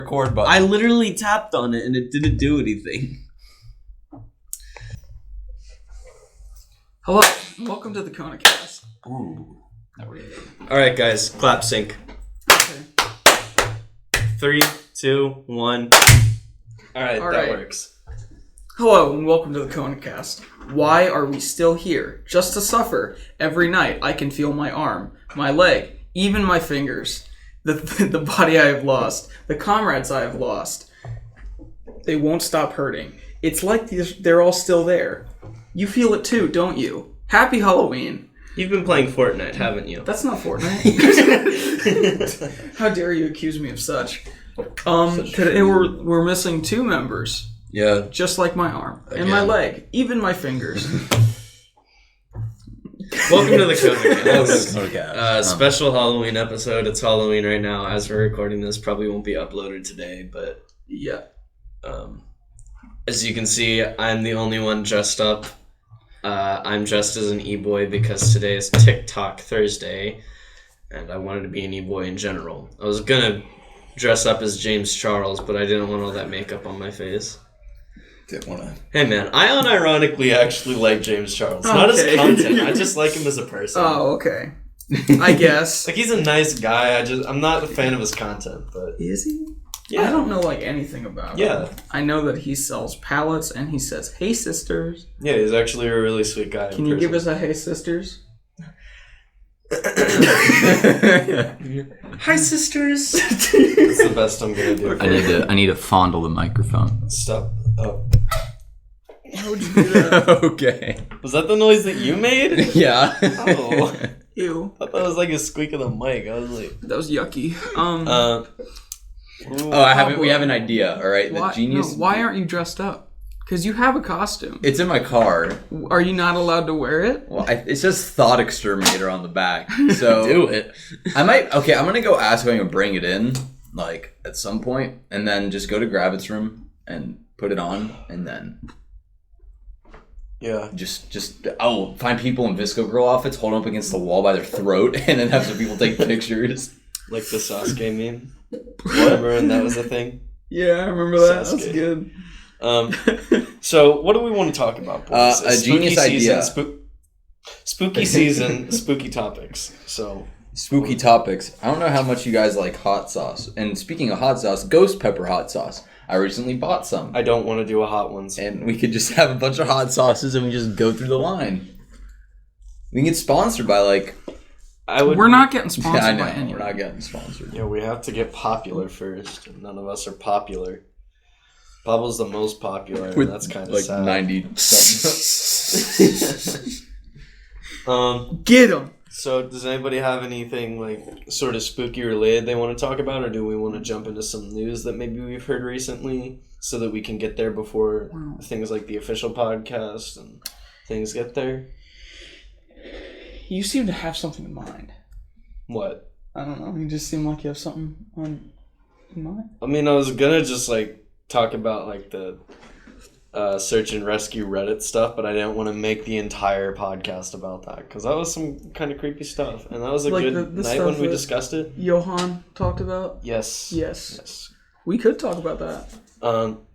record button. I literally tapped on it and it didn't do anything. Hello, welcome to the KonaCast. Ooh. Alright, guys, clap sync. Okay. 3, 2, 1. Alright, that works. Hello, and welcome to the KonaCast. Why are we still here? Just to suffer. Every night I can feel my arm, my leg, even my fingers. The body I have lost. The comrades I have lost. They won't stop hurting. It's like they're all still there. You feel it too, don't you? Happy Halloween. You've been playing Fortnite, haven't you? That's not Fortnite. How dare you accuse me of such? Today we're missing 2 members. Yeah. Just like my arm. And my leg. Even my fingers. Welcome to the KonaCast. Special Halloween episode. It's Halloween right now. As we're recording this, probably won't be uploaded today, but yeah. As you can see, I'm the only one dressed up. I'm dressed as an e-boy because today is TikTok Thursday, and I wanted to be an e-boy in general. I was gonna dress up as James Charles, but I didn't want all that makeup on my face. Didn't want to. Hey man, I unironically actually like James Charles. Not his content, I just like him as a person. Oh, okay. I guess. Like, he's a nice guy, I'm not a fan of his content, but... Is he? Yeah. I don't know, anything about him. I know that he sells pallets, and he says, "Hey, sisters." Yeah, he's actually a really sweet guy. Can you give us a "Hey, sisters"? Hi, sisters. That's the best I'm gonna do. I need to fondle the microphone. Stop. Oh. How would you do that? Okay. Was that the noise that you made? Yeah. Oh. Ew. I thought it was like a squeak of the mic. I was like... That was yucky. We have an idea, alright? Why, why aren't you dressed up? Because you have a costume. It's in my car. Are you not allowed to wear it? Well, it says Thought Exterminator on the back. So do it. I'm gonna go ask if I can bring it in, at some point, and then just go to Gravit's room and put it on, and then... Yeah. I'll find people in Visco Girl outfits, hold them up against the wall by their throat, and then have some people take pictures. Like the Sasuke meme? Remember when that was a thing? Yeah, I remember that. Sasuke. That's good. So, what do we want to talk about, boys? A genius idea. Spooky season, spooky topics. So... Spooky topics. I don't know how much you guys like hot sauce. And speaking of hot sauce, ghost pepper hot sauce. I recently bought some. I don't want to do a hot one. And we could just have a bunch of hot sauces and we just go through the line. We can get sponsored by We're not getting sponsored by anyone. We're not getting sponsored. Yeah, we have to get popular first. None of us are popular. Pablo's the most popular, and that's kind of sad. 90 something. Get him! So, does anybody have anything, sort of spooky related they want to talk about, or do we want to jump into some news that maybe we've heard recently so that we can get there before things like the official podcast and things get there? You seem to have something in mind. What? I don't know. You just seem like you have something in mind. I mean, I was gonna just, talk about, the search and rescue Reddit stuff, but I didn't want to make the entire podcast about that, because that was some kind of creepy stuff, and that was a good night when we discussed it. Johan talked about? Yes. We could talk about that.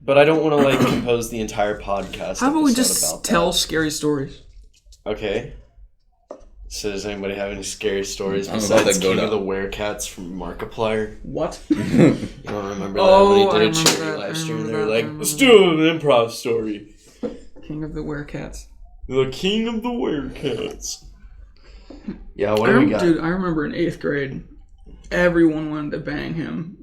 But I don't want to, compose the entire podcast. How about we just tell scary stories? Okay. So does anybody have any scary stories besides King of the Werecats from Markiplier? What? You don't remember that when he did a charity live stream and they were like, let's do an improv story. King of the Werecats. The King of the Werecats. Yeah, what do we got? Dude, I remember in 8th grade, everyone wanted to bang him.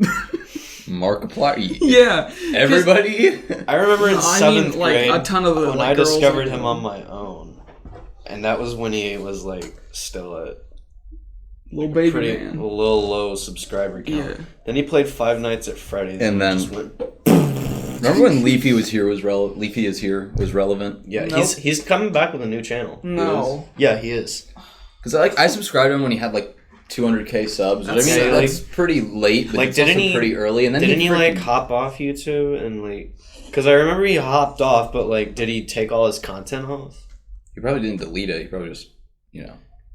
Markiplier? Yeah. Everybody? I remember in 7th grade, a ton of the, when I discovered him on my own. And that was when he was, still a little baby man. A little low subscriber count. Yeah. Then he played Five Nights at Freddy's. And then... just went... Remember when Leafy was here was Leafy is here was relevant? Yeah, nope. He's coming back with a new channel. No. Yeah, he is. Because I subscribed to him when he had 200k subs. That's pretty late, but didn't he pretty early. And then didn't he hop off YouTube and because I remember he hopped off, but did he take all his content off? He probably didn't delete it. He probably just,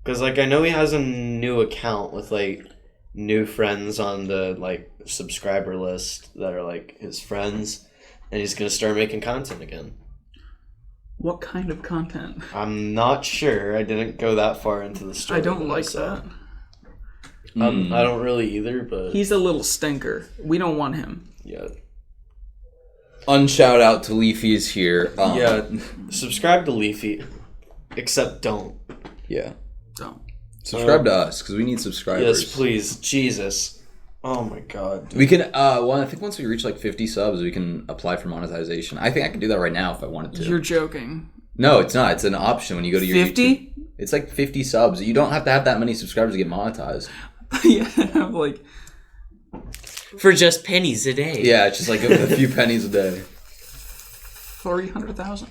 Because, I know he has a new account with, new friends on the like subscriber list that are like his friends, and he's gonna start making content again. What kind of content? I'm not sure. I didn't go that far into the story. I don't like that. I don't really either, but He's a little stinker. We don't want him. yeah. Unshout out to Leafy is here. Yeah, subscribe to Leafy, except don't. Yeah. Don't. Subscribe to us because we need subscribers. Yes, please. Jesus. Oh my god. Dude. We can. Well, I think once we reach like 50 subs, we can apply for monetization. I think I can do that right now if I wanted to. You're joking. No, it's not. It's an option when you go to your 50? YouTube. It's like 50 subs. You don't have to have that many subscribers to get monetized. Yeah, I'm like For just pennies a day. Yeah, it's just like a few pennies a day. 300,000.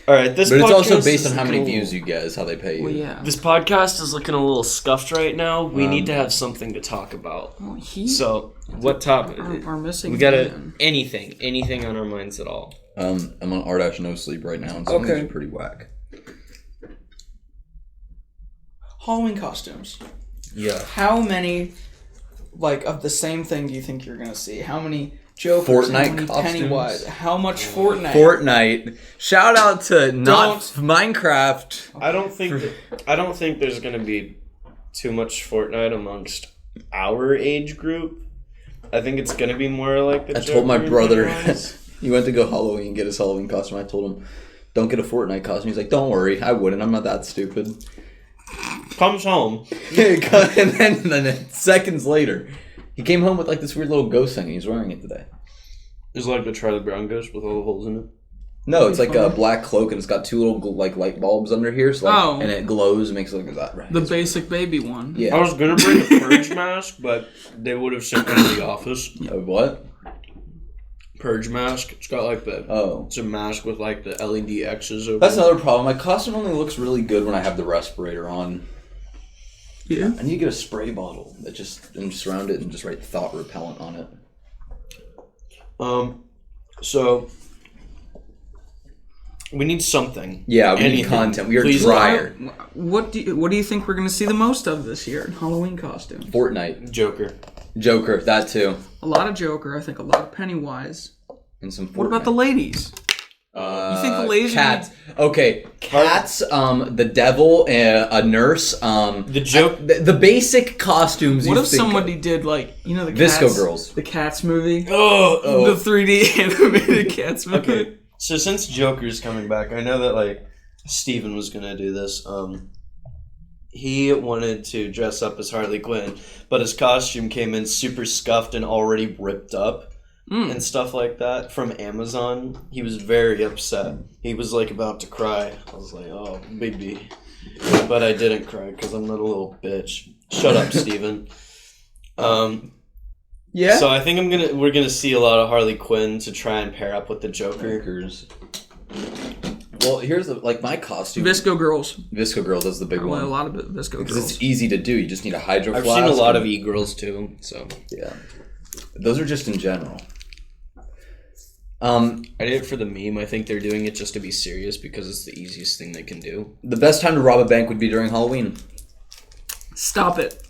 All right, this. But it's also podcast based is on how many looking a views you get is how they pay you. Well, yeah. This podcast is looking a little scuffed right now. We need to have something to talk about. Well, he So, what topic? are missing. We gotta man. anything on our minds at all. I'm on R-No sleep right now, and some of these Okay. are pretty whack. Halloween costumes. Yeah. How many, like, of the same thing do you think you're gonna see? How many Jokers? Fortnite how many costumes? Pennywise? How much Fortnite? Fortnite. Shout out to not Don't. Minecraft. I don't think there's gonna be too much Fortnite amongst our age group. I think it's gonna be more like the. I told my Joker brother ones. he went to go Halloween get his Halloween costume. I told him, "Don't get a Fortnite costume." He's like, "Don't worry, I wouldn't. I'm not that stupid." Comes home. And then seconds later, he came home with like this weird little ghost thing. And he's wearing it today. It's like the Charlie Brown ghost with all the holes in it. No, it's like a black cloak and it's got two little like light bulbs under here. So like, and it glows and makes it look like that. Right? The basic baby one. Yeah. I was gonna bring a purge mask, but they would have sent me to the office. What? Purge mask. It's got like the. Oh. It's a mask with like the LED X's over. That's it. another problem. My costume only looks really good when I have the respirator on. Yeah. I need to get a spray bottle that and surround it and just write thought repellent on it. So we need something. Yeah, we need Anything. content. We are Please. drier. What do you think we're gonna see the most of this year in Halloween costumes? Fortnite. Joker. Joker, that too. A lot of Joker. I think a lot of Pennywise. And some Fortnite. What about the ladies? You think the ladies? Cats. Okay, cats. The devil, a nurse. The joke. The basic costumes. What you if think somebody of. did like the Visco Cats, Girls. the Cats movie, Oh. the 3D animated Cats movie? Okay. So since Joker's coming back, I know that like Steven was gonna do this. He wanted to dress up as Harley Quinn, but his costume came in super scuffed and already ripped up. And stuff like that from Amazon. He was very upset. He was like about to cry. I was like, oh, baby. But I didn't cry because I'm not a little bitch. Shut up, Steven. Yeah. So I think we're gonna see a lot of Harley Quinn to try and pair up with the Joker. Jokers. Well, here's my costume. Visco Girls. Visco Girls is the big Well, a one. lot of Visco Because Girls. it's easy to do. You just need a hydro I've flask. seen a lot of e-girls too. So Yeah. Those are just in general. I did it for the meme. I think they're doing it just to be serious because it's the easiest thing they can do. The best time to rob a bank would be during Halloween. Stop it.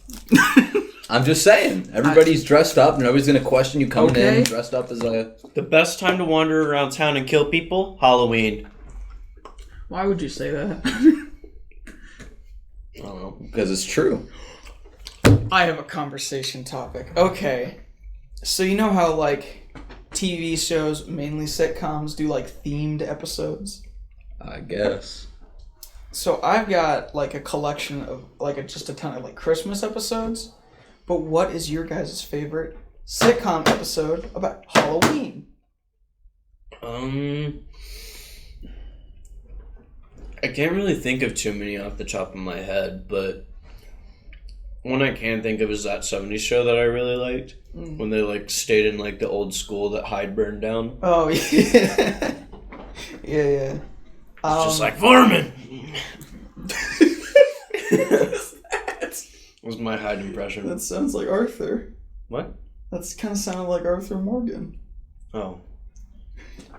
I'm just saying. Everybody's dressed up. Nobody's going to question you coming in dressed up as a... The best time to wander around town and kill people? Halloween. Why would you say that? I don't know. Because it's true. I have a conversation topic. Okay. So you know how TV shows, mainly sitcoms, do themed episodes? I guess. So I've got a collection of just a ton of Christmas episodes. But what is your guys' favorite sitcom episode about Halloween? I can't really think of too many off the top of my head, but one I can think of is that 70s show that I really liked. When they stayed in the old school that Hyde burned down. Oh yeah. Yeah. It's just like Foreman. That Was my Hyde impression. sounds like Arthur. What? That's kind of sounded like Arthur Morgan. Oh.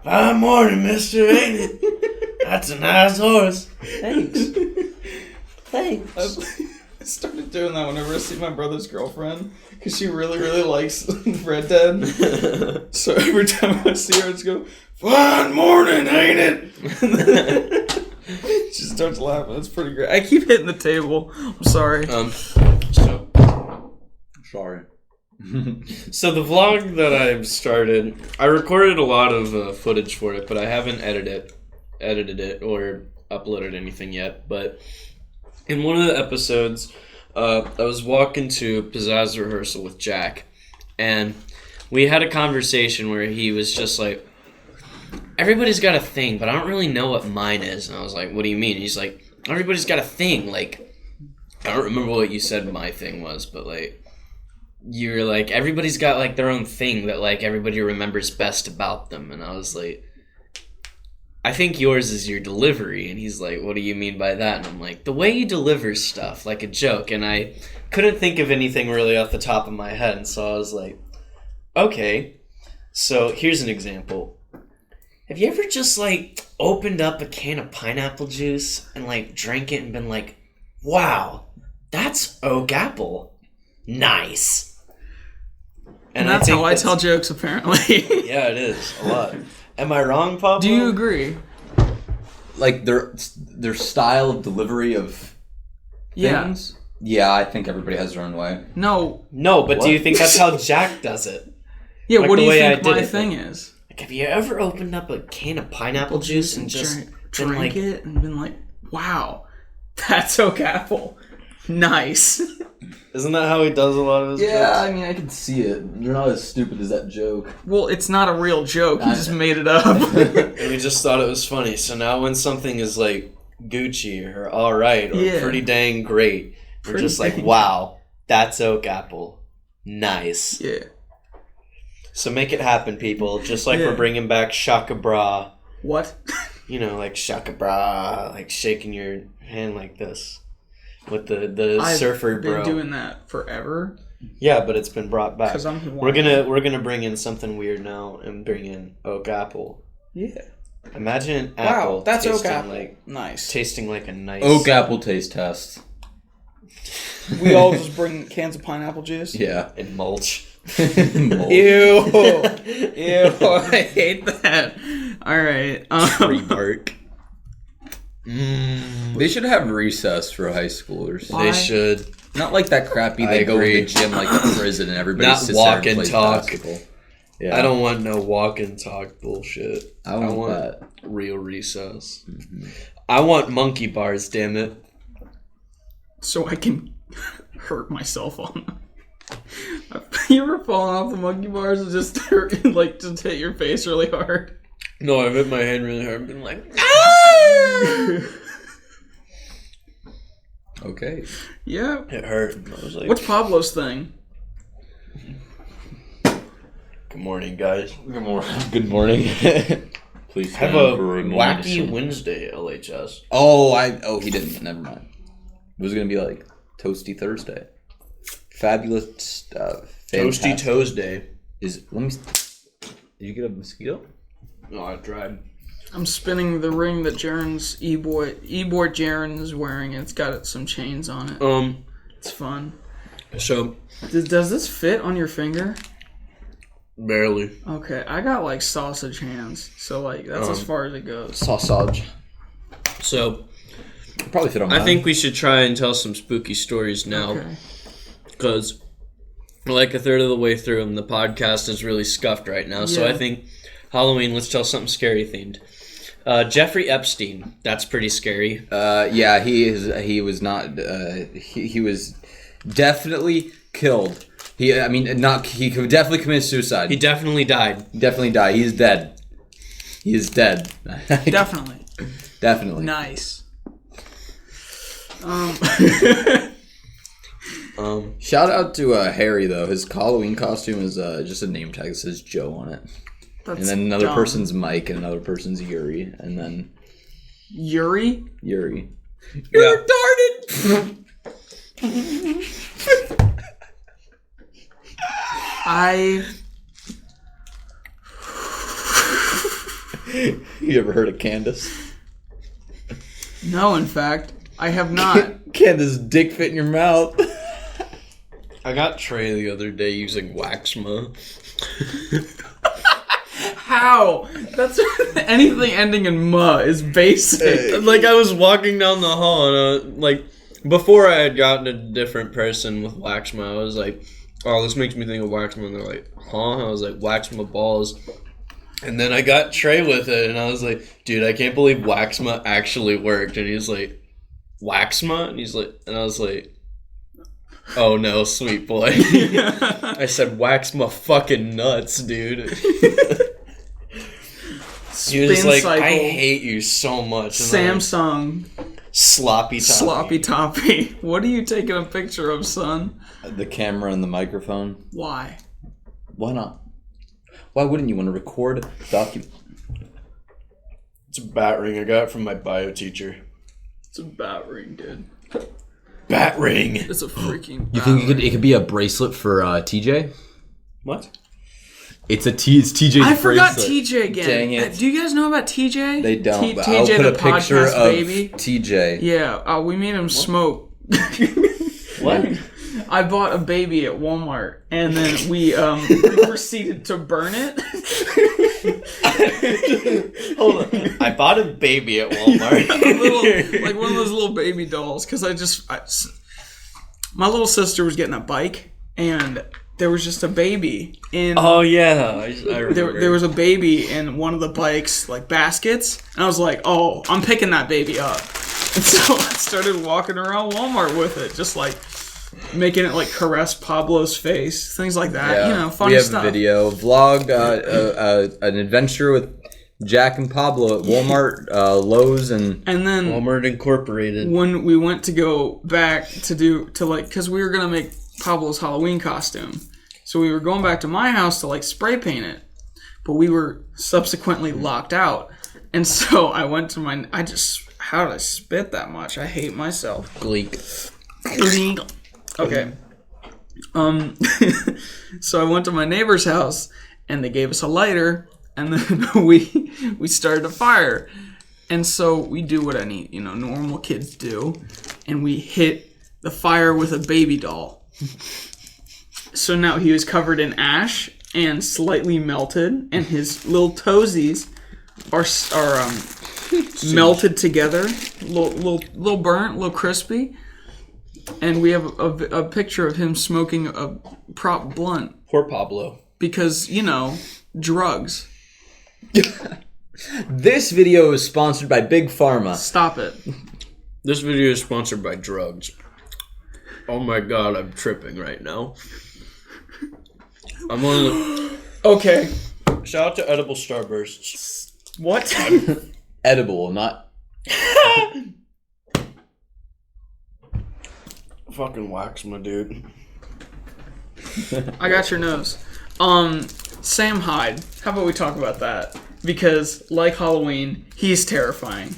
Fine morning, mister, ain't it? That's a nice horse. Thanks. I started doing that whenever I see my brother's girlfriend, because she really, really likes Red Dead. So every time I see her, I just go, "Fine morning, ain't it?" She starts laughing. That's pretty great. I keep hitting the table. I'm sorry. Sorry. So the vlog that I've started, I recorded a lot of footage for it, but I haven't edited it or uploaded anything yet. But in one of the episodes, I was walking to pizzazz rehearsal with Jack, and we had a conversation where he was just like, everybody's got a thing, but I don't really know what mine is. And I was like, what do you mean? And he's like, everybody's got a thing. Like, I don't remember what you said my thing was, but like, you're like, everybody's got like their own thing that like everybody remembers best about them. And I was like, I think yours is your delivery. And he's like, what do you mean by that? And I'm like, the way you deliver stuff, like a joke. And I couldn't think of anything really off the top of my head. And so I was like, okay, so here's an example. Have you ever just like opened up a can of pineapple juice and like drank it and been like, wow, that's oak apple. Nice. And that's how I tell jokes, apparently. Yeah, it is. A lot. Am I wrong, Pablo? Do you agree? Like their style of delivery of things? Yeah, I think everybody has their own way. No, but What? do you think that's how Jack does it? Yeah, Like what do the you way I think did my it, thing like- is? Like, have you ever opened up a can of pineapple juice and just drank like, it and been like, wow, that's oak apple. Nice. Isn't that how he does a lot of his Yeah, jokes? I mean, I can see it. You're not as stupid as that joke. Well, it's not a real joke. He just made it up. And we just thought it was funny. So now when something is like Gucci or all right or pretty dang great, we're just like, wow, that's oak apple. Nice. Yeah. So make it happen, people. Just like we're bringing back Shaka Bra. What? You know, like Shaka Bra, like shaking your hand like this. With the surfer bro. I've been doing that forever. Yeah, but it's been brought back. 'Cause I'm We're gonna bring in something weird now and bring in oak apple. Yeah. Imagine apple. Wow, that's oak tasting apple. Like, Nice. tasting like a nice Oak apple taste test. We all just bring cans of pineapple juice. Yeah. and mulch. Mold. Ew. Ew. I hate that. All right. Tree bark. They should have recess for high schoolers. Why? They should. Not like that crappy. They go to the gym like a prison and everybody Not sits walk there and and plays talk. basketball. Yeah, I don't want no walk and talk bullshit. I want that. Real recess. Mm-hmm. I want monkey bars, damn it. So I can hurt myself on them. You ever fallen off the monkey bars and just hurt, like just hit your face really hard? No, I've hit my hand really hard and been like, ah! Okay. Yeah. It hurt. I was like, What's Pablo's thing? good morning, guys. Good morning. Good morning. Please Have stand a for a wacky moment. Wednesday, LHS. Oh, he didn't. Never mind. It was gonna be like Toasty Thursday. Fabulous stuff. Toasty Tuesday. Let me. Did you get a mosquito? No, I tried. I'm spinning the ring that Jaren's e-boy Jaren is wearing, and it's got some chains on it. It's fun. So Does this fit on your finger? barely. Okay, I got like sausage hands, so like that's as far as it goes. Sausage. So Probably fit on I mine. think we should try and tell some spooky stories now, Okay. because we're like a third of the way through, and the podcast is really scuffed right now. So Yeah. I think Halloween. Let's tell something scary themed. Jeffrey Epstein. That's pretty scary. Yeah, he was not. He was definitely killed. He could definitely commit suicide. He definitely died. Definitely died. He's dead. He is dead. Definitely. Definitely. Nice. Shout out to Harry though. His Halloween costume is just a name tag that says Joe on it, That's and then another dumb. person's Mike, and another person's Yuri, and then Yuri. Yuri. You're retarded. You ever heard of Candace? No, in fact, I have not. Can't this dick fit in your mouth? I got Trey the other day using Waxma. How? That's anything ending in "ma" is basic. Like, I was walking down the hall, and like, before I had gotten a different person with Waxma, I was like, oh, this makes me think of Waxma. And they're like, huh? I was like, Waxma balls. And then I got Trey with it, and I was like, dude, I can't believe Waxma actually worked. And he's like, Waxma? And he's like, and I was like, oh no, sweet boy. I said, Waxma fucking nuts, dude. He was like, cycle. I hate you so much. And Samsung. Sloppy toppy. Sloppy toppy. What are you taking a picture of, son? The camera and the microphone. Why? Why not? Why wouldn't you want to record document? It's a bat ring I got from my bio teacher. It's a bat ring, dude. Bat ring. It's a freaking bat You think ring. it could be a bracelet for TJ? What? It's TJ's I forgot bracelet. TJ again. Dang it. Do you guys know about TJ? They don't. But TJ, I'll put the a picture podcast of baby. TJ. Yeah, we made him smoke. What? I bought a baby at Walmart, and then we proceeded to burn it. Hold on. I bought a baby at Walmart. Like one of those little baby dolls, because my little sister was getting a bike, and there was just a baby in. Oh yeah, I remember. There was a baby in one of the bike's like baskets, and I was like, "Oh, I'm picking that baby up." And so I started walking around Walmart with it, just like making it like caress Pablo's face, things like that. You know, funny stuff. We have a video vlog, an adventure with Jack and Pablo at Walmart, Lowe's, and then Walmart Incorporated. When we went to go back because we were gonna make Pablo's Halloween costume, so we were going back to my house to like spray paint it, but we were subsequently locked out, and so I went to how did I spit that much? I hate myself. Gleek. Okay. So I went to my neighbor's house, and they gave us a lighter, and then we started a fire. And so we do what any, normal kids do, and we hit the fire with a baby doll. So now he was covered in ash and slightly melted, and his little toesies are melted together, little burnt, little crispy. And we have a picture of him smoking a prop blunt. Poor Pablo. Because, drugs. This video is sponsored by Big Pharma. Stop it. This video is sponsored by drugs. Oh my god, I'm tripping right now. I'm on the... Okay. Shout out to Edible Starbursts. What? Edible, not... Fucking Waxma, dude. I got your nose. Sam Hyde. How about we talk about that? Because, like Halloween, he's terrifying.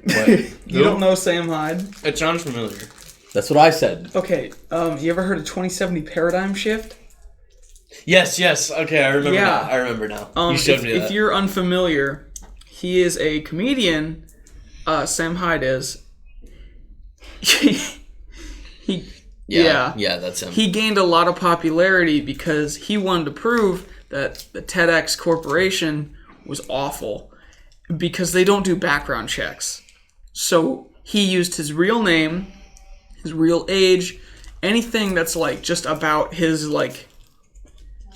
What? You don't know Sam Hyde? It sounds familiar. That's what I said. Okay, you ever heard of 2070 Paradigm Shift? Yes. Okay, I remember Yeah. now. I remember now. You showed me that. If you're unfamiliar, he is a comedian. Sam Hyde is. Yeah, that's him. He gained a lot of popularity because he wanted to prove that the TEDx Corporation was awful because they don't do background checks. So he used his real name, his real age, anything that's like just about his like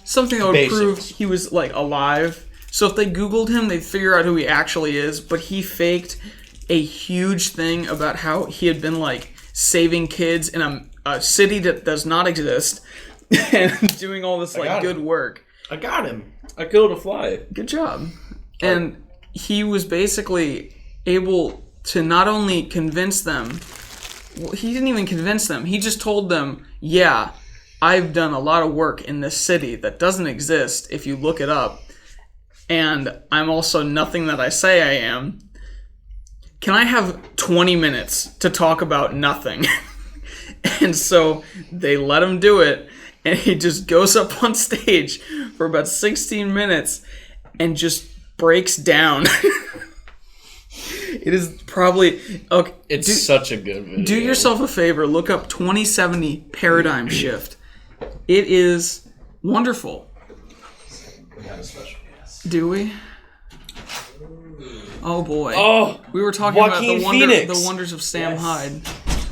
something that would Basics. prove he was like alive. So if they Googled him, they'd figure out who he actually is. But he faked a huge thing about how he had been like saving kids in a city that does not exist and doing all this like good work. I got him. I killed a fly. Good job. And he was basically able to not only convince them, well, he didn't even convince them. He just told them, yeah, I've done a lot of work in this city that doesn't exist if you look it up. And I'm also nothing that I say I am. Can I have 20 minutes to talk about nothing? And so they let him do it. And he just goes up on stage for about 16 minutes and just breaks down. It is probably okay. It's such a good video. Do yourself a favor. Look up 2070 Paradigm Shift. It is wonderful. We have a special guest. Do we? Oh boy. Oh, we were talking Joaquin about Phoenix. the wonders of Sam Hyde.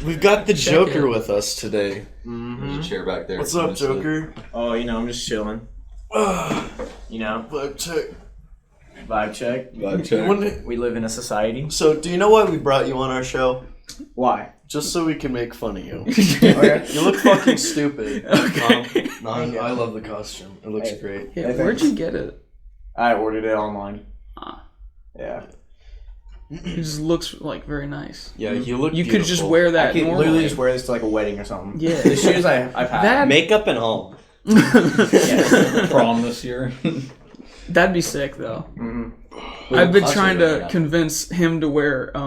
We've got the Check Joker it. with us today. There's a chair back there. What's up, Joker? Oh, I'm just chilling. Vibe check. Vibe check. Vibe check. We live in a society. So, do you know why we brought you on our show? Why? Just so we can make fun of you. Okay. You look fucking stupid. Okay. I love the costume. It looks Hey. great. Yeah, where'd you get it? I ordered it online. Ah. Yeah. It just looks like very nice. Yeah, you look You could just beautiful. wear I that could normally. literally just wear this to like a wedding or something. Yeah. The shoes I've had. That- Makeup and all. Prom this year. That'd be sick though. Mm-hmm. I've been Plus trying you're to right. convince him to wear a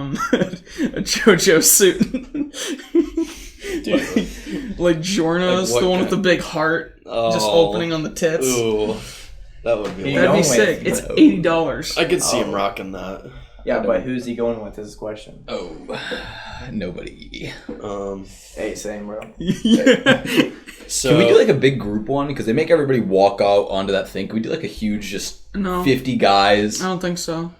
JoJo suit. like Jorno's, Like what the one with the kind? big heart just Oh. opening on the tits. Ooh, that would be. You That'd be going sick. with? It's $80. I could see him rocking that. Yeah, but who's he going with is his question. Oh, nobody. Hey, same, bro. So Can we do like a big group one? Because they make everybody walk out onto that thing. Can we do like a huge, just No, 50 guys? I don't think so.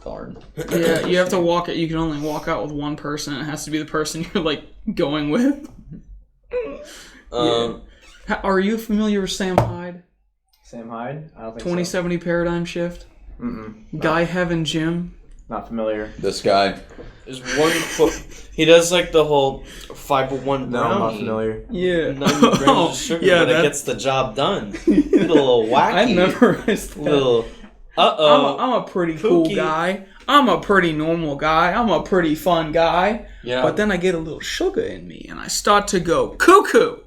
Darn. Yeah, you have to walk it. You can only walk out with one person. It has to be the person you're like going with. Are you familiar with Sam Hyde? Sam Hyde? I don't think 2070 Paradigm Shift? so. Mm-mm. Guy Heaven Jim? Not familiar. This guy. There's one foot. He does like the whole 501 No, I'm not brownie. familiar. Yeah. 90 grams of sugar, yeah, but it that, gets the job done. A little wacky. I memorized that. Little. I'm a pretty cool Kooky. guy. I'm a pretty normal guy. I'm a pretty fun guy. Yeah. But then I get a little sugar in me and I start to go cuckoo.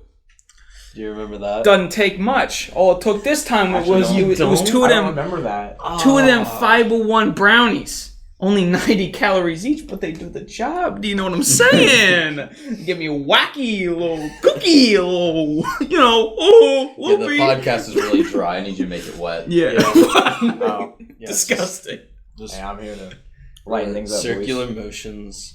Do you remember that? Doesn't take much. All it took this time Actually, was no. it was two I of don't them remember that. two of them 501 brownies. Only 90 calories each, but they do the job. Do you know what I'm saying? Give me a wacky little cookie, a little, Yeah, the whoopee. podcast is really dry. I need you to make it wet. Yeah. Oh, yes. Disgusting. Just Hey, I'm here to lighten things up. circular boys. motions.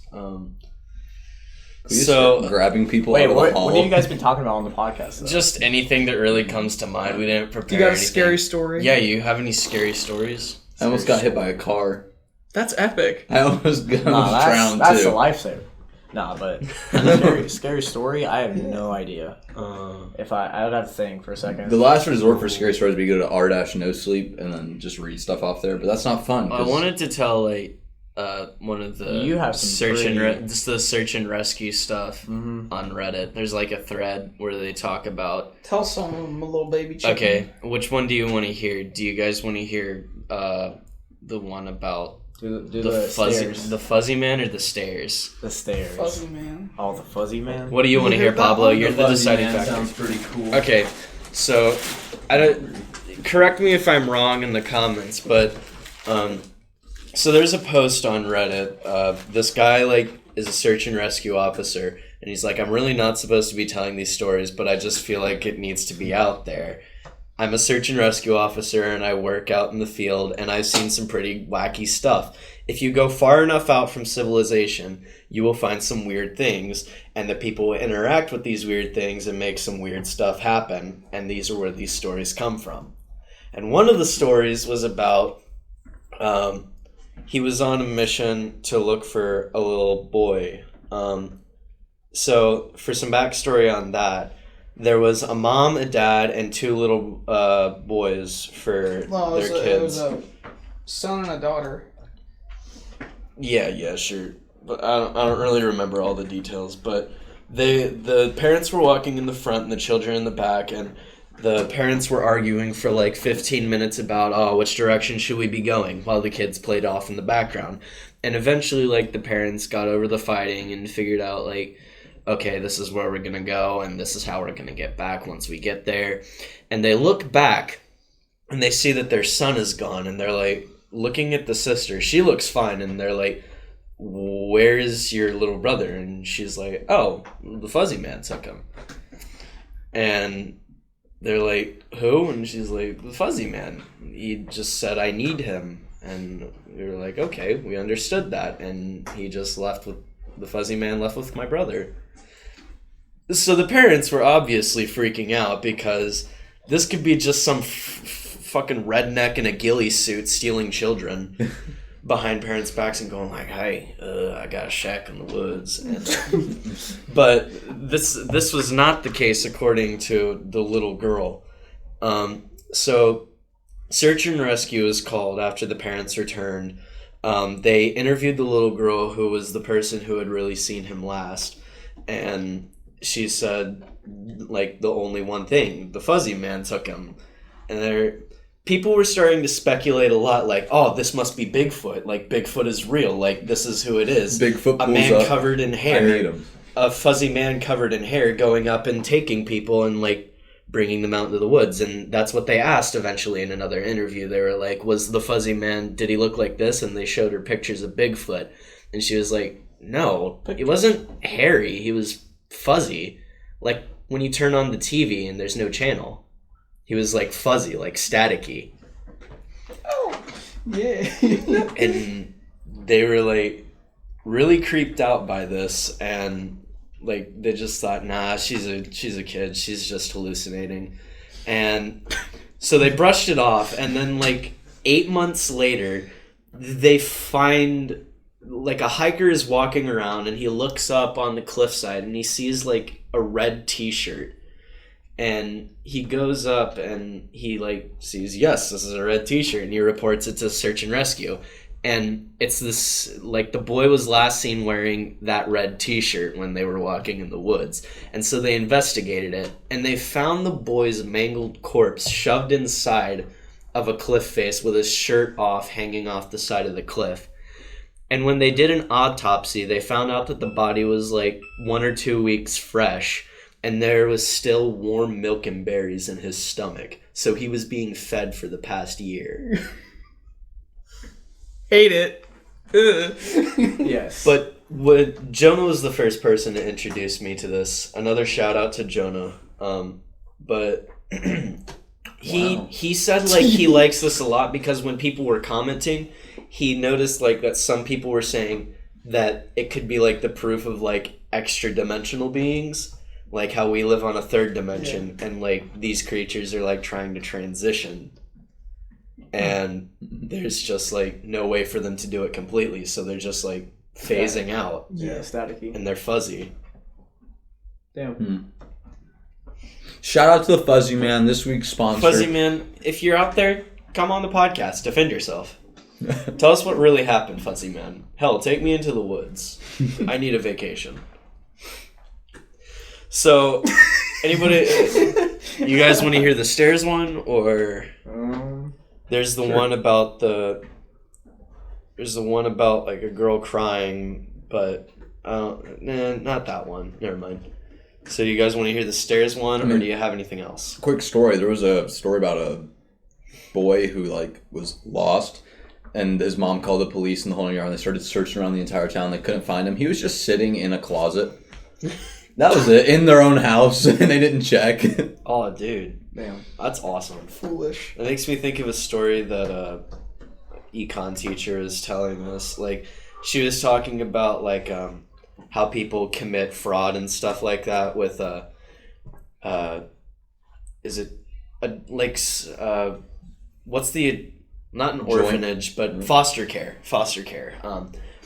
We just So start grabbing people Wait, out of the what hall. have you guys been talking about on the podcast? Though? just anything that really comes to mind. We didn't prepare. Do you got a anything. scary story? Yeah, you have any scary stories? I almost got hit by a car. That's epic. I almost got Nah, drowned that's too. a lifesaver. Nah, but scary story. I have no idea. If I would have to think for a second. The last resort for scary stories would be go to r-no sleep and then just read stuff off there, but that's not fun. I 'cause wanted to tell like one of the You have some search and pretty- just the search and rescue stuff on Reddit. There's like a thread where they talk about. Tell someone, a little baby chicken. Okay, which one do you want to hear? Do you guys want to hear the one about do the stairs. fuzzy man or the stairs? The stairs. Fuzzy man. Oh, the fuzzy man. What do you want to hear, Pablo? You're the deciding factor. Sounds pretty cool. Okay, so I don't. Correct me if I'm wrong in the comments, but so there's a post on Reddit. This guy is a search and rescue officer, and he's like, I'm really not supposed to be telling these stories, but I just feel like it needs to be out there. I'm a search and rescue officer, and I work out in the field, and I've seen some pretty wacky stuff. If you go far enough out from civilization, you will find some weird things, and the people will interact with these weird things and make some weird stuff happen, and these are where these stories come from. And one of the stories was about he was on a mission to look for a little boy. So for some backstory on that, there was a mom, a dad, and two little boys for their kids. It was a son and a daughter. Yeah, sure. But I don't really remember all the details. But the parents were walking in the front and the children in the back, and the parents were arguing for like 15 minutes about, which direction should we be going, while the kids played off in the background. And eventually, the parents got over the fighting and figured out, okay, this is where we're going to go, and this is how we're going to get back once we get there. And they look back, and they see that their son is gone, and they're, looking at the sister. She looks fine, and they're like, where is your little brother? And she's like, oh, the fuzzy man took him. And they're like, who? And she's like, the fuzzy man. He just said, I need him. And we were like, okay, we understood that. And the fuzzy man left with my brother. So the parents were obviously freaking out because this could be just some fucking redneck in a ghillie suit stealing children behind parents' backs and going like, hey, I got a shack in the woods. And, but this was not the case according to the little girl. So search and rescue is called after the parents returned. They interviewed the little girl who was the person who had really seen him last. And she said, like, the only one thing, the fuzzy man took him. And people were starting to speculate a lot, like, oh, this must be Bigfoot. Like, Bigfoot is real. Like, this is who it is. Bigfoot pulls a man up. covered in I need hair. him. A fuzzy man covered in hair going up and taking people and, like, bringing them out into the woods. And that's what they asked eventually in another interview. They were like, was the fuzzy man, did he look like this? And they showed her pictures of Bigfoot. And she was like, no, he wasn't hairy. He was fuzzy. Like when you turn on the TV and there's no channel. He was like fuzzy, like staticky. Oh, yeah. And they were like really creeped out by this, and like they just thought, nah, she's a kid, she's just hallucinating. And so they brushed it off, and then like 8 months later they find, like, a hiker is walking around and he looks up on the cliffside and he sees like a red t-shirt, and he goes up and he like sees, yes, this is a red t-shirt, and he reports it to search and rescue. And it's this, like, the boy was last seen wearing that red t-shirt when they were walking in the woods. And so they investigated it, and they found the boy's mangled corpse shoved inside of a cliff face with his shirt off, hanging off the side of the cliff. And when they did an autopsy, they found out that the body was like 1 or 2 weeks fresh, and there was still warm milk and berries in his stomach. So he was being fed for the past year. Hate it. Yes. But Jonah was the first person to introduce me to this. Another shout out to Jonah. But he said like he likes this a lot because when people were commenting, he noticed like that some people were saying that it could be like the proof of like extra dimensional beings, like how we live on a third dimension, and like these creatures are like trying to transition. And there's just like no way for them to do it completely, so they're just like phasing out. Yeah, staticky. And they're fuzzy. Damn. Shout out to the Fuzzy Man, this week's sponsor. Fuzzy Man, if you're out there, come on the podcast, defend yourself. Tell us what really happened, Fuzzy Man. Hell, take me into the woods. I need a vacation. So, anybody, you guys want to hear the stairs one, or there's the one about like a girl crying, but not that one. Never mind. So, you guys want to hear the stairs one, or do you have anything else? Quick story. There was a story about a boy who like was lost, and his mom called the police in the whole yard, and they started searching around the entire town. They couldn't find him. He was just sitting in a closet. That was it, in their own house, and they didn't check. Oh, dude. Damn. That's awesome. Foolish. It makes me think of a story that a econ teacher was telling us. Like, she was talking about, like, how people commit fraud and stuff like that with, what's the, not an orphanage, but foster care.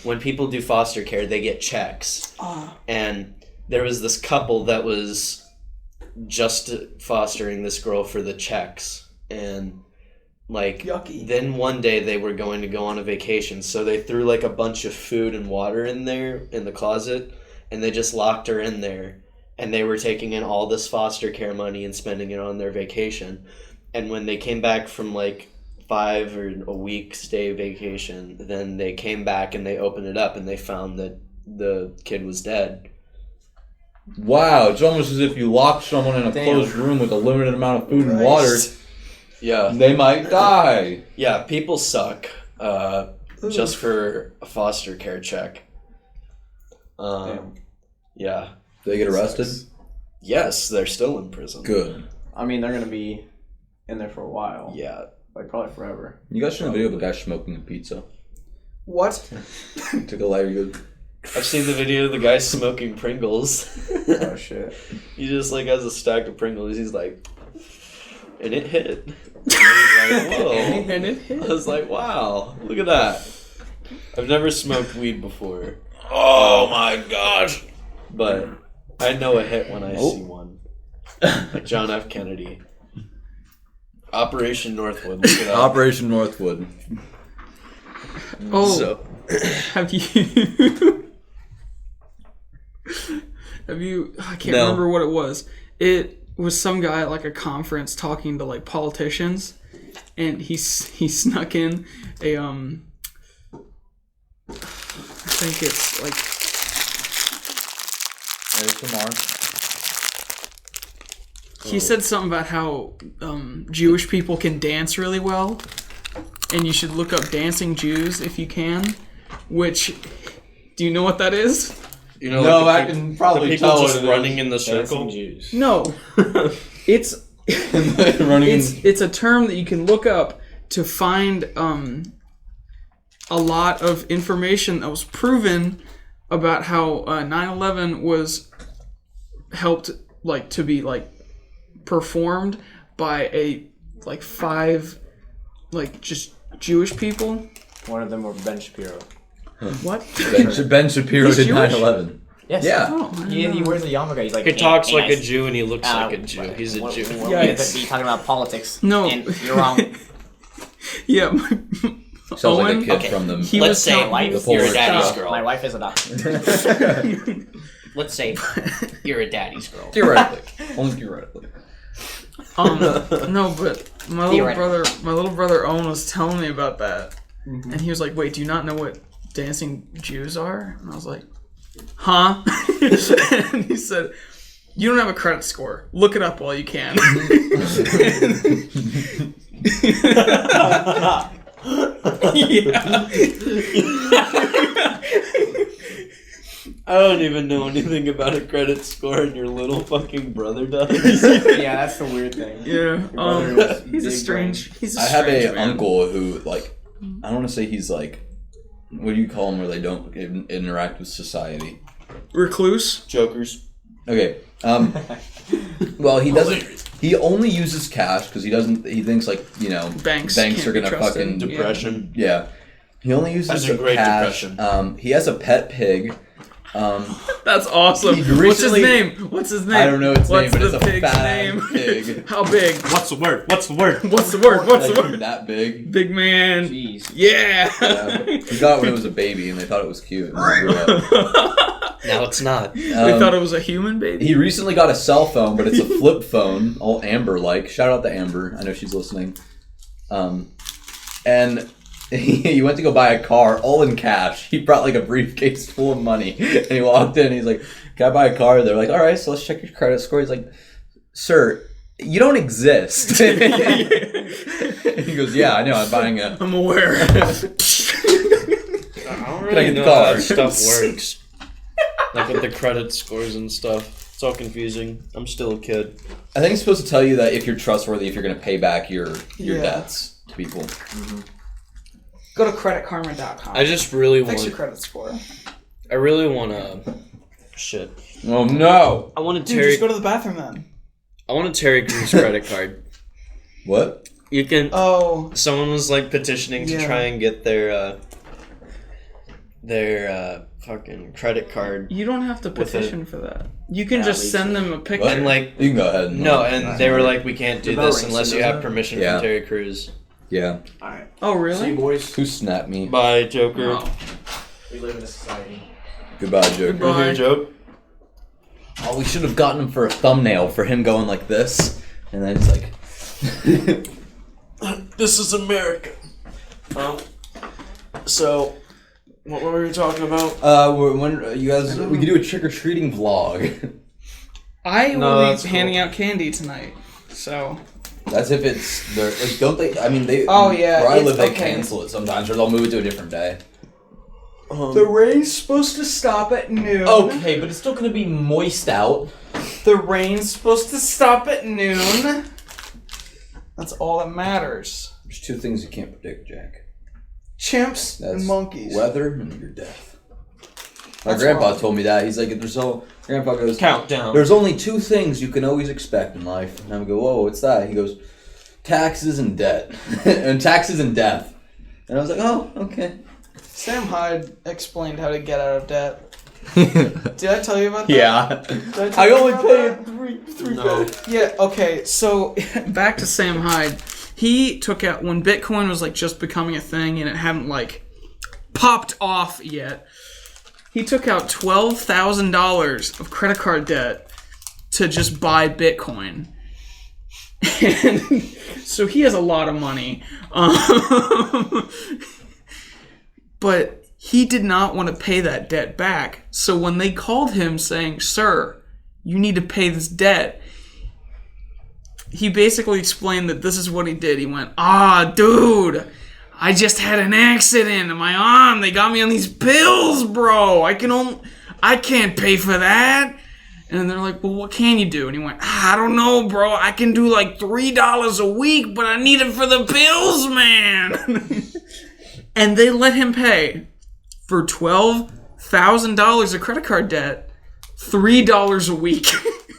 When people do foster care, they get checks. And there was this couple that was just fostering this girl for the checks, and like Yucky. Then one day they were going to go on a vacation, so they threw like a bunch of food and water in there in the closet, and they just locked her in there, and they were taking in all this foster care money and spending it on their vacation. And when they came back from like 5 or a week stay vacation, then they came back and they opened it up and they found that the kid was dead. Wow, it's almost as if you lock someone in a closed room with a limited amount of food and water. Yeah. They might die. Yeah, people suck. Just for a foster care check. Yeah. Did they get arrested? Yes, they're still in prison. Good. I mean, they're gonna be in there for a while. Yeah. Like probably forever. You guys seen the video of a guy smoking a pizza? What? Took a lighter. He goes, I've seen the video of the guy smoking Pringles. Oh shit. He just like has a stack of Pringles. He's like, and it hit. And I was like, whoa. And it hit. I was like, wow, look at that. I've never smoked weed before, oh my gosh! but I know a hit when I see one. Like John F. Kennedy. Operation Northwood. Look it up. Operation Northwood. Oh, So, have you? Have you? I can't No. remember what it was. It was some guy at like a conference talking to like politicians, and he snuck in a I think it's like he said something about how Jewish people can dance really well, and you should look up dancing Jews if you can. Which, do you know what that is? you know, No, like I can probably the people tell just what it running is. in the circle. Dancing Jews. No, it's Running it's a term that you can look up to find a lot of information that was proven about how 9/11 was helped like to be like performed by a like 5 like just Jewish people. One of them were Ben Shapiro. What? Ben Shapiro He's did Jewish? 9/11. Yes. Yeah. Oh, I He don't know. wears a yarmulke. He's like. He talks "Hey, like a guys." Jew and he looks like a Jew. He's a What- Jew. what- Yikes. You're talking about politics. No. And you're wrong. Yeah. Sounds like a Owen? kid Okay. from them. He Let's was say telling- wife, The you're a Polish daddy's Stop. girl. My wife is a doctor. Let's say you're a daddy's girl. Theoretically. Only theoretically. No, but my little brother Owen was telling me about that, and he was like, "Wait, do you not know what dancing Jews are?" And I was like, "Huh?" And he said, "You don't have a credit score. Look it up while you can." Yeah. I don't even know anything about a credit score, and your little fucking brother does. Yeah, that's the weird thing. Yeah. brother was He's a big strange. He's a I have strange a man. uncle who, like, I don't want to say he's like, what do you call them where they don't interact with society? Recluse. Jokers. Okay. Well, he doesn't. He only uses cash because he doesn't. He thinks like Banks are can't be gonna trusted. fucking Depression. yeah. He only uses That's a the great cash. depression. He has a pet pig. That's awesome. He What's his recently- name? What's his name? I don't know its name, What's but the it's a pig's fat name? pig. How big? What's the word? What's the word? What's the word? What's the Like, word? that big. Big man. Jeez. Yeah. He got it when it was a baby, and they thought it was cute. And it grew up. Now it's not. They thought it was a human baby. He recently got a cell phone, but it's a flip phone, all Amber-like. Shout out to Amber. I know she's listening. And he went to go buy a car, all in cash. He brought like a briefcase full of money. And he walked in, and he's like, "Can I buy a car?" They're like, "All right, so let's check your credit score." He's like, "Sir, you don't exist." He goes, "Yeah, I know. I'm buying a..." I'm aware. I don't Can I really get the know how car? that stuff works. Like with the credit scores and stuff. It's all confusing. I'm still a kid. I think it's supposed to tell you that if you're trustworthy, if you're going to pay back your Yeah. debts to people. Go to creditkarma.com. I just really Fix your want. credit score. I really want to. Shit. Oh no! I want a Dude, Terry. just go to the bathroom then. I want a Terry Crews credit card. What? You can. Oh. Someone was like petitioning to Yeah. try and get their fucking credit card. You don't have to With petition for that. You can Yeah, just leave send them a picture. What? And like You can go ahead. no, and they were like, we can't do The bell this rings, unless you doesn't have it? permission Yeah. from Terry Crews. Yeah. Alright. Oh, See you, really? boys. Who snapped me? Bye, Joker. Oh. We live in a society. Goodbye, Joker. Goodbye. We're here, joke. Oh, we should have gotten him for a thumbnail for him going like this, and then it's like. This is America. So, what were we talking about? When you guys, we could do a trick or treating vlog. I No, will that's be cool. handing out candy tonight. So. That's if it's they're like, don't they? I mean, they. Oh, yeah, Where I it's live, they okay. cancel it sometimes, or they'll move it to a different day. The rain's supposed to stop at noon. Okay, but it's still gonna be moist out. The rain's supposed to stop at noon. That's all that matters. There's two things you can't predict, Jack. Chimps That's and monkeys. weather and your death. My That's grandpa wrong. told me that. He's like, Grandpa goes, Countdown. there's only two things you can always expect in life. And I would go, whoa, what's that? He goes, taxes and debt. And taxes and death. And I was like, oh, okay. Sam Hyde explained how to get out of debt. Did I tell you about that? Yeah. Did I tell I you only about paid that? three No. Yeah, okay, so back to Sam Hyde. He took out, when Bitcoin was like just becoming a thing and it hadn't like popped off yet, he took out $12,000 of credit card debt to just buy Bitcoin. And so he has a lot of money. But he did not want to pay that debt back. So when they called him saying, sir, you need to pay this debt, he basically explained that this is what he did. He went, dude, I just had an accident in my arm. They got me on these pills, bro. I can't pay for that. And they're like, well, what can you do? And he went, I don't know, bro. I can do like $3 a week, but I need it for the pills, man. And they let him pay for $12,000 of credit card debt, $3 a week.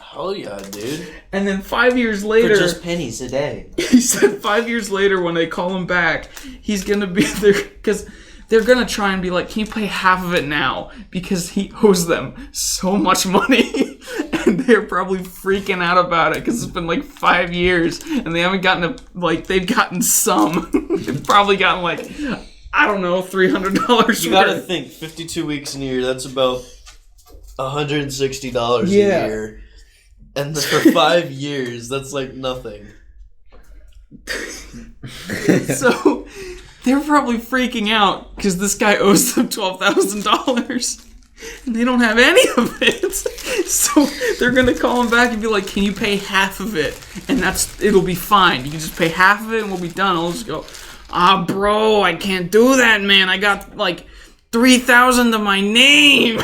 Hell yeah, dude. And then 5 years later, For just pennies a day. he said 5 years later when they call him back, he's going to be there because they're going to try and be like, can you pay half of it now? Because he owes them so much money. And they're probably freaking out about it because it's been like 5 years and they haven't gotten they've gotten some. They've probably gotten like, I don't know, $300 You gotta worth. think, 52 weeks in a year, that's about $160 Yeah. a year. And for 5 years, that's like nothing. So they're probably freaking out because this guy owes them $12,000 and they don't have any of it. So they're gonna call him back and be like, "Can you pay half of it?" And it'll be fine. You can just pay half of it and we'll be done. I'll just go, bro, I can't do that, man. I got like 3,000 to my name.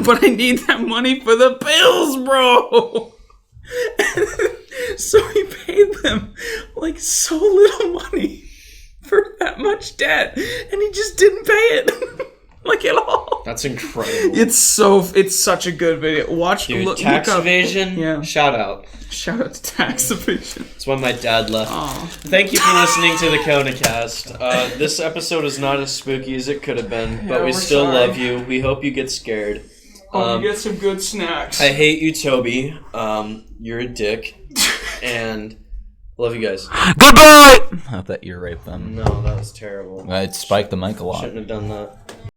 But I need that money for the pills, bro. So he paid them like so little money for that much debt, and he just didn't pay it like at all. That's incredible. It's such a good video. Watch, Dude, tax look up. evasion, Yeah. shout out. Shout out to tax evasion. It's when my dad left. Aw. Thank you for listening to the KonaCast. This episode is not as spooky as it could have been, but Yeah, we we're still sorry. love you. We hope you get scared. You get some good snacks. I hate you, Toby. You're a dick. And love you guys. Goodbye! Not that ear rape them. No, that was terrible. I'd spike the mic a lot. Shouldn't have done that.